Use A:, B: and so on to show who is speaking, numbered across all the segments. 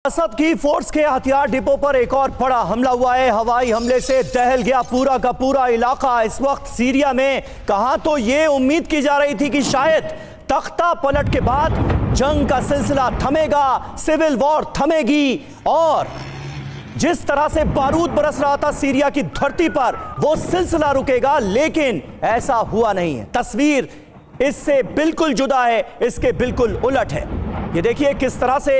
A: असद की फोर्स के हथियार डिपो पर एक और बड़ा हमला हुआ है। हवाई हमले से दहल गया पूरा का पूरा इलाका। इस वक्त सीरिया में कहां तो ये उम्मीद की जा रही थी कि शायद तख्ता पलट के बाद जंग का सिलसिला थमेगा, सिविल वॉर थमेगी और जिस तरह से बारूद बरस रहा था सीरिया की धरती पर वो सिलसिला रुकेगा, लेकिन ऐसा हुआ नहीं है। तस्वीर इससे बिल्कुल जुदा है, इसके बिल्कुल उलट है। ये देखिए किस तरह से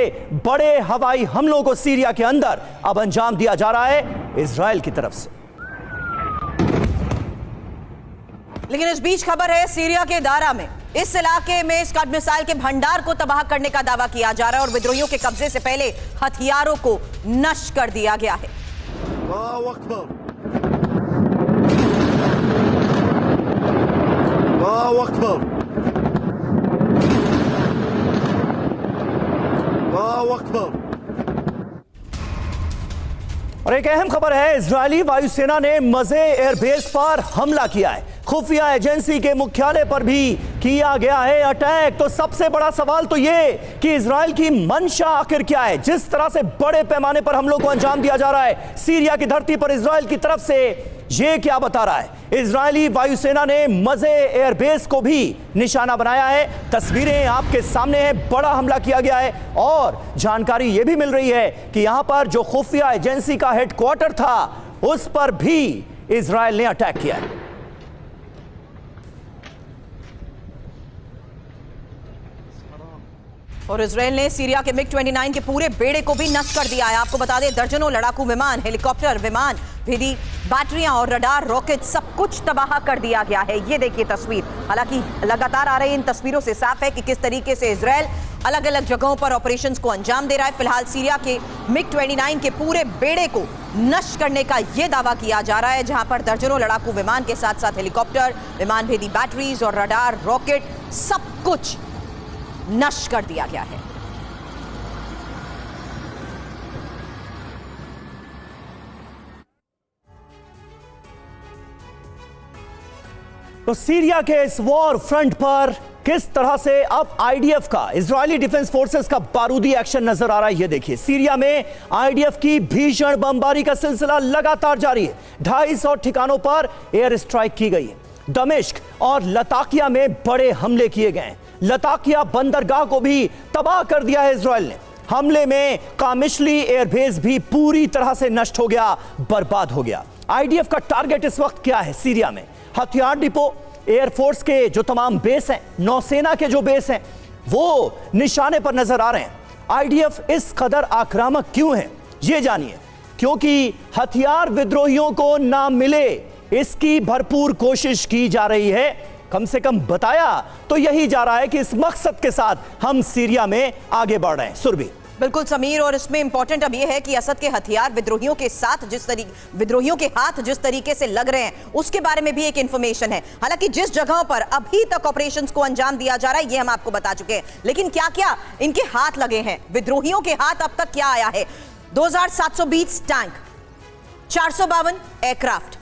A: बड़े हवाई हमलों को सीरिया के अंदर अब अंजाम दिया जा रहा है इजराइल की तरफ से।
B: लेकिन इस बीच खबर है सीरिया के दारा में इस इलाके में स्कड मिसाइल के भंडार को तबाह करने का दावा किया जा रहा है और विद्रोहियों के कब्जे से पहले हथियारों को नष्ट कर दिया गया है।
A: और एक अहम खबर है, इजरायली वायुसेना ने मज़े एयरबेस पर हमला किया है। खुफिया एजेंसी के मुख्यालय पर भी किया गया है अटैक। तो सबसे बड़ा सवाल तो ये कि इजराइल की मंशा आखिर क्या है। जिस तरह से बड़े पैमाने पर हमलों को अंजाम दिया जा रहा है सीरिया की धरती पर इजराइल की तरफ से, ये क्या बता रहा है? इजरायली वायुसेना ने मज़े एयरबेस को भी निशाना बनाया है। तस्वीरें आपके सामने हैं, बड़ा हमला किया गया है और जानकारी यह भी मिल रही है कि यहां पर जो खुफिया एजेंसी का हेडक्वार्टर था उस पर भी इजराइल ने अटैक किया है।
B: और इजराइल ने सीरिया के MiG-29 के पूरे बेड़े को भी नष्ट कर दिया है। आपको बता दें, दर्जनों लड़ाकू विमान, हेलीकॉप्टर, विमान, भेदी बैटरियां और रडार, रॉकेट, सब कुछ तबाह कर दिया गया है। ये देखिए तस्वीर। हालांकि लगातार आ रही इन तस्वीरों से साफ है कि किस तरीके से इजराइल अलग अलग जगहों पर ऑपरेशंस को अंजाम दे रहा है। फिलहाल सीरिया के MiG-29 के पूरे बेड़े को नष्ट करने का यह दावा किया जा रहा है, जहां पर दर्जनों लड़ाकू विमान के साथ साथ हेलीकॉप्टर, विमान भेदी बैटरीज और रडार, रॉकेट, सब कुछ नष्ट कर दिया गया है।
A: तो सीरिया के इस वॉर फ्रंट पर किस तरह से अब आईडीएफ का, इजरायली डिफेंस फोर्सेस का बारूदी एक्शन नजर आ रहा है। ये देखिए सीरिया में आईडीएफ की भीषण बमबारी का सिलसिला लगातार जारी है। 250 ठिकानों पर एयर स्ट्राइक की गई है। दमिश्क और लताकिया में बड़े हमले किए गए हैं। लताकिया बंदरगाह को भी तबाह कर दिया है इजराइल ने। हमले में कामिशली एयरबेस भी पूरी तरह से नष्ट हो गया, बर्बाद हो गया। आईडीएफ का टारगेट इस वक्त क्या है सीरिया में? हथियार डिपो, एयरफोर्स के जो तमाम बेस हैं, नौसेना के जो बेस हैं, वो निशाने पर नजर आ रहे हैं। आईडीएफ इस कदर आक्रामक क्यों है, ये जानिए। क्योंकि हथियार विद्रोहियों को ना मिले, इसकी भरपूर कोशिश की जा रही है। कम से कम बताया तो यही जा रहा है कि इस मकसद के साथ हम सीरिया में आगे बढ़ रहे हैं। सुरभि।
B: बिल्कुल समीर, और इसमें इंपॉर्टेंट अब यह है कि असद के हथियार विद्रोहियों के साथ विद्रोहियों के हाथ जिस तरीके से लग रहे हैं उसके बारे में भी एक इंफॉर्मेशन है। हालांकि जिस जगहों पर अभी तक ऑपरेशंस को अंजाम दिया जा रहा है ये हम आपको बता चुके हैं, लेकिन क्या क्या इनके हाथ लगे हैं, विद्रोहियों के हाथ अब तक क्या आया है? 2720 टैंक, 452 एयरक्राफ्ट,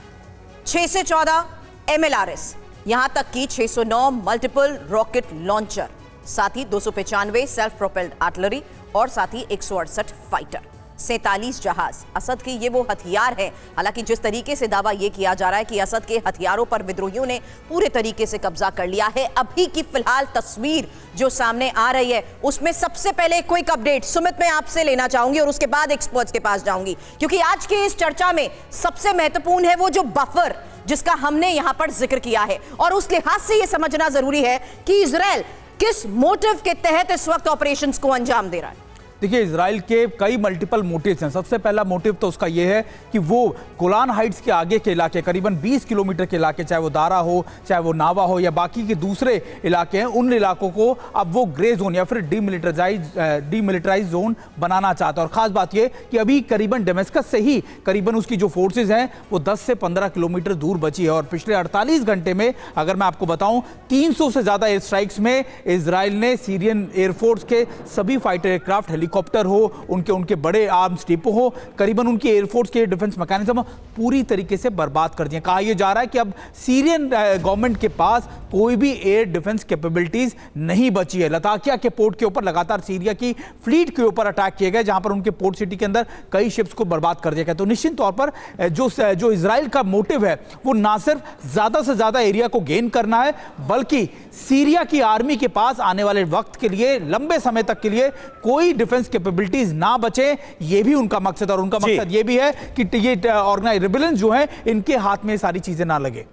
B: 6 से 14 MLRS, यहां तक कि 609 मल्टीपल रॉकेट लॉन्चर, साथ ही 295 सेल्फ प्रोपेल्ड आर्टिलरी और साथ ही 168 फाइटर, 47 जहाज। असद के ये वो हथियार है। हालांकि जिस तरीके से दावा ये किया जा रहा है कि असद के हथियारों पर विद्रोहियों ने पूरे तरीके से कब्जा कर लिया है, अभी की फिलहाल तस्वीर जो सामने आ रही है उसमें सबसे पहले क्विक अपडेट सुमित मैं आपसे लेना चाहूंगी और उसके बाद एक्सपर्ट्स के पास जाऊंगी, क्योंकि आज की इस चर्चा में सबसे महत्वपूर्ण है वो जो बफर जिसका हमने यहां पर जिक्र किया है। और उस लिहाज से यह समझना जरूरी है कि इजराइल किस मोटिव के तहत इस वक्त ऑपरेशंस को अंजाम दे रहा है।
C: देखिए, इजराइल के कई मल्टीपल मोटिव्स हैं। सबसे पहला मोटिव तो उसका यह है कि वो गोलान हाइट्स के आगे के इलाके, करीबन 20 किलोमीटर के इलाके, चाहे वो दारा हो, चाहे वो नावा हो या बाकी के दूसरे इलाके हैं, उन इलाकों को अब वो ग्रे जोन या फिर डीमिलिटराइज जोन बनाना चाहता है। और ख़ास बात यह कि अभी करीबन डेमेस्कस से ही करीबन उसकी जो फोर्सेज हैं वो 10 से 15 किलोमीटर दूर बची है। और पिछले 48 घंटे में अगर मैं आपको बताऊं, 300 से ज़्यादा एयर स्ट्राइक्स में इजराइल ने सीरियन एयरफोर्स के सभी फाइटर एयरक्राफ्ट, हेलीकॉप्टर हो, उनके बड़े आर्म्स डिपो हो, करीबन उनकी एयरफोर्स के डिफेंस मैकेनिज्म पूरी तरीके से बर्बाद कर दिए। कहा यह जा रहा है कि अब सीरियन गवर्नमेंट के पास कोई भी एयर डिफेंस कैपेबिलिटीज नहीं बची है। लताकिया के पोर्ट के ऊपर लगातार सीरिया की फ्लीट के ऊपर अटैक किए गए, जहां पर उनके पोर्ट सिटी के अंदर कई शिप्स को बर्बाद कर दिया गया। तो निश्चित तौर पर जो इजराइल का मोटिव है वो ना सिर्फ ज्यादा से ज्यादा एरिया को गेन करना है, बल्कि सीरिया की आर्मी के पास आने वाले वक्त के लिए, लंबे समय तक के लिए कोई डिफेंस कैपेबिलिटीज ना बचे, ये भी उनका मकसद। और उनका मकसद ये भी है कि ये ऑर्गेनाइज्ड रेबेलियन जो है इनके हाथ में सारी चीजें ना लगे।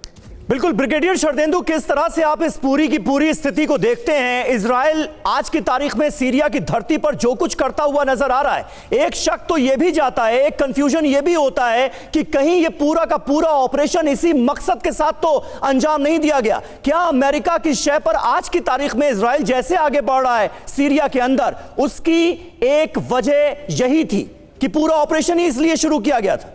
A: बिल्कुल ब्रिगेडियर शरदेंदु, किस तरह से आप इस पूरी की पूरी स्थिति को देखते हैं? इजराइल आज की तारीख में सीरिया की धरती पर जो कुछ करता हुआ नजर आ रहा है, एक शक तो यह भी जाता है, एक कंफ्यूजन यह भी होता है कि कहीं यह पूरा का पूरा ऑपरेशन इसी मकसद के साथ तो अंजाम नहीं दिया गया। क्या अमेरिका की शय पर आज की तारीख में इजराइल जैसे आगे बढ़ रहा है सीरिया के अंदर, उसकी एक वजह यही थी कि पूरा ऑपरेशन ही इसलिए शुरू किया गया था?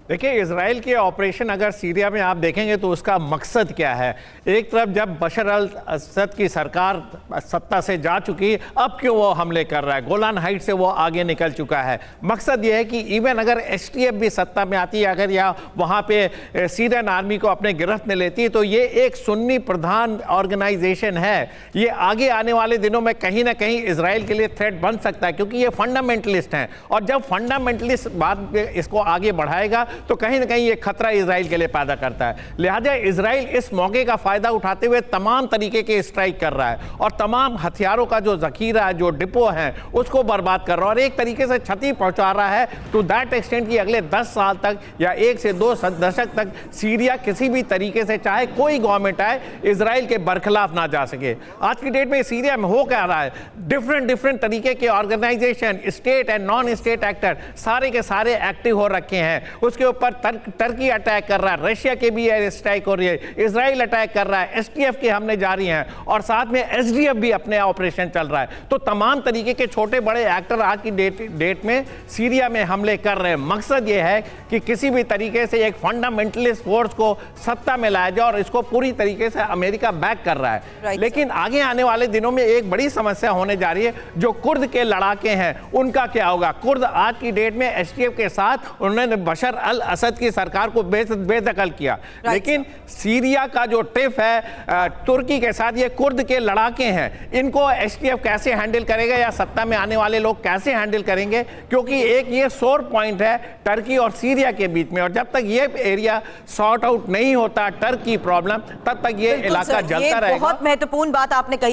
D: देखिए, इजराइल के ऑपरेशन अगर सीरिया में आप देखेंगे तो उसका मकसद क्या है। एक तरफ जब बशर अल असद की सरकार सत्ता से जा चुकी, अब क्यों वो हमले कर रहा है? गोलान हाइट से वो आगे निकल चुका है। मकसद ये है कि इवन अगर एसटीएफ भी सत्ता में आती है, अगर या वहाँ पे सीरियन आर्मी को अपने गिरफ्त में लेती है, तो ये एक सुन्नी प्रधान ऑर्गेनाइजेशन है। ये आगे आने वाले दिनों में कहीं ना कहीं इजराइल के लिए थ्रेट बन सकता है, क्योंकि ये फंडामेंटलिस्ट हैं। और जब फंडामेंटलिस्ट बाद में इसको आगे बढ़ाएगा तो कहीं ना कहीं ये खतरा इजराइल के लिए पैदा करता है। लिहाजा इजराइल इस मौके का फायदा उठाते हुए तमाम तरीके के स्ट्राइक कर रहा है और तमाम हथियारों का जो जखीरा है, जो डिपो है, उसको बर्बाद कर रहा है और एक तरीके से क्षति पहुंचा रहा है टू दैट एक्सटेंट कि अगले 10 साल तक या 1 से 2 दशक तक सीरिया किसी भी तरीके से, चाहे कोई गवर्नमेंट आए, इजराइल के बरखिलाफ ना जा सके। आज की डेट में सीरिया में हो क्या रहा है? डिफरेंट तरीके के organisation, state and non state actor सारे के सारे एक्टिव हो रखे हैं। उसके ऊपर टर्की अटैक कर रहा है, रशिया के भी एयर स्ट्राइक हो रही है, इजराइल अटैक कर रहा है, एसटीएफ के हमले जारी हैं और साथ में एसडीएफ भी अपने ऑपरेशन चल रहा है। तो तमाम तरीके के छोटे बड़े एक्टर आज की डेट में सीरिया में हमले कर रहे हैं। मकसद यह है कि किसी भी तरीके से एक फंडामेंटलिस्ट फोर्स को सत्ता में लाया जाए और इसको पूरी तरीके से अमेरिका बैक कर रहा है। लेकिन आगे आने वाले दिनों में एक बड़ी समस्या होने जा रही है। जो कुर्द के लड़ाके हैं उनका क्या होगा? कुर्द आज की डेट में एसटीएफ के साथ उन्होंने बशर अल असद की सरकार को बेदखल किया, लेकिन सीरिया का जो टिफ है तुर्की के साथ, ये कुर्द के लड़ाके हैं, इनको एसटीएफ कैसे हैंडल करेगा या सत्ता में आने वाले लोग कैसे हैंडल करेंगे? क्योंकि एक ये सोर पॉइंट है टर्की और सीरिया के बीच में, और जब तक ये एरिया सॉर्ट आउट नहीं होता, टर्की प्रॉब्लम, तब तक ये इलाका जलता रहेगा।
B: बहुत महत्वपूर्ण बात आपने कही है।